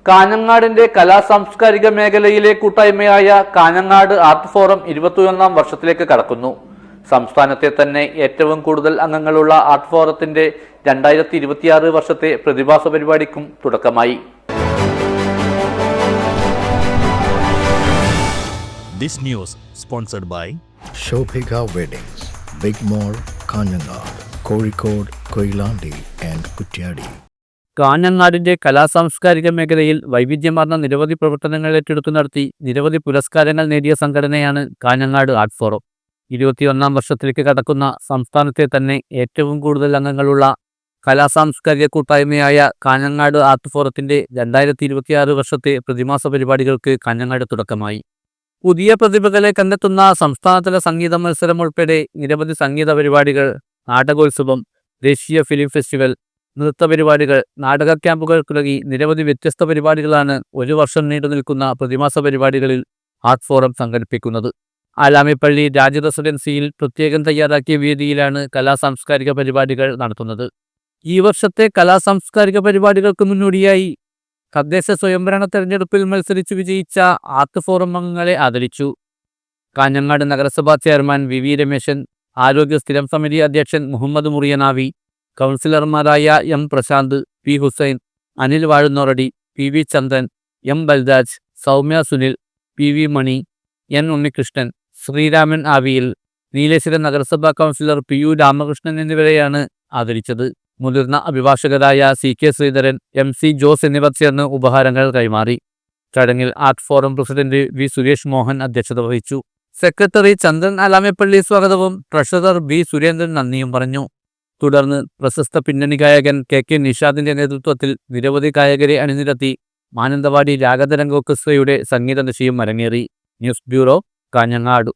കാഞ്ഞങ്ങാടിന്റെ കലാസാംസ്കാരിക മേഖലയിലെ കൂട്ടായ്മയായ Kanhangad art forum 21ാം വർഷത്തിലേക്ക് കടക്കുന്നു. സംസ്ഥാനത്തെ തന്നെ ഏറ്റവും കൂടുതൽ അംഗങ്ങളുള്ള ആർട്ട് ഫോറത്തിന്റെ 2026 വർഷത്തെ പ്രതിഭാസ പരിപാടിക്കും തുടക്കമായി. This news sponsored by Shobhika Weddings, Big Mall, Kanyanad, Kozhikode, Koilandi and Kuttiyadi. കാഞ്ഞങ്ങാടിന്റെ കലാസാംസ്കാരിക മേഖലയിൽ വൈവിധ്യമാർന്ന നിരവധി പ്രവർത്തനങ്ങൾ ഏറ്റെടുത്തു നടത്തി നിരവധി പുരസ്കാരങ്ങൾ നേടിയ സംഘടനയാണ് കാഞ്ഞങ്ങാട് ആർട്ട് ഫോറം. 21ാം വർഷത്തിലേക്ക് കടക്കുന്ന സംസ്ഥാനത്തെ തന്നെ ഏറ്റവും കൂടുതൽ അംഗങ്ങളുള്ള കലാസാംസ്കാരിക കൂട്ടായ്മയായ കാഞ്ഞങ്ങാട് ആർട്ട് ഫോറത്തിന്റെ 2026 വർഷത്തെ പ്രതിമാസ പരിപാടികൾക്ക് കാഞ്ഞങ്ങാട് തുടക്കമായി. പുതിയ പ്രതിഭകളെ കണ്ടെത്തുന്ന സംസ്ഥാനതല സംഗീത മത്സരം ഉൾപ്പെടെ നിരവധി സംഗീത പരിപാടികൾ, നാടകോത്സവം, ദേശീയ ഫിലിം ഫെസ്റ്റിവൽ, നൃത്ത പരിപാടികൾ, നാടക ക്യാമ്പുകൾ തുടങ്ങി നിരവധി വ്യത്യസ്ത പരിപാടികളാണ് ഒരു വർഷം നീണ്ടു നിൽക്കുന്ന പ്രതിമാസ പരിപാടികളിൽ ആർട്ട് ഫോറം സംഘടിപ്പിക്കുന്നത്. ആലാമിപ്പള്ളി രാജ റെസിഡൻസിയിൽ പ്രത്യേകം തയ്യാറാക്കിയ വേദിയിലാണ് കലാസാംസ്കാരിക പരിപാടികൾ നടത്തുന്നത്. ഈ വർഷത്തെ കലാസാംസ്കാരിക പരിപാടികൾക്ക് മുന്നോടിയായി തദ്ദേശ സ്വയംഭരണ തെരഞ്ഞെടുപ്പിൽ മത്സരിച്ചു വിജയിച്ച ആർട്ട് ഫോറം അംഗങ്ങളെ ആദരിച്ചു. കാഞ്ഞങ്ങാട് നഗരസഭാ ചെയർമാൻ വി രമേശൻ, ആരോഗ്യ സ്ഥിരം സമിതി അധ്യക്ഷൻ മുഹമ്മദ് മുറിയനാവി, കൗൺസിലർമാരായ M Prashanth, P Hussain, Anil Vazhunnoradi, P V Chandran, M Balraj, Soumya Sunil, P V Mani, N Unnikrishnan, Sreeraman Aviyil, Nileshwaram നഗരസഭാ കൗൺസിലർ പി യു രാമകൃഷ്ണൻ എന്നിവരെയാണ് ആദരിച്ചത്. മുതിർന്ന അഭിഭാഷകരായ C K Sreedharan, M C Jose എന്നിവർ ചേർന്ന് ഉപഹാരങ്ങൾ കൈമാറി. ചടങ്ങിൽ art forum president V Suresh Mohan അധ്യക്ഷത വഹിച്ചു. സെക്രട്ടറി ചന്ദ്രൻ ആലാമിപ്പള്ളി സ്വാഗതവും ട്രഷറർ ബി സുരേന്ദ്രൻ നന്ദിയും പറഞ്ഞു. തുടർന്ന് പ്രശസ്ത പിന്നണി ഗായകൻ കെ കെ നിഷാദിന്റെ നേതൃത്വത്തിൽ നിരവധി ഗായകരെ അണിനിരത്തി മാനന്തവാടി രാഗതരംഗ ഓർക്കസ്ട്രയുടെ സംഗീത നിശയും അരങ്ങേറി. News bureau, Kanhangad.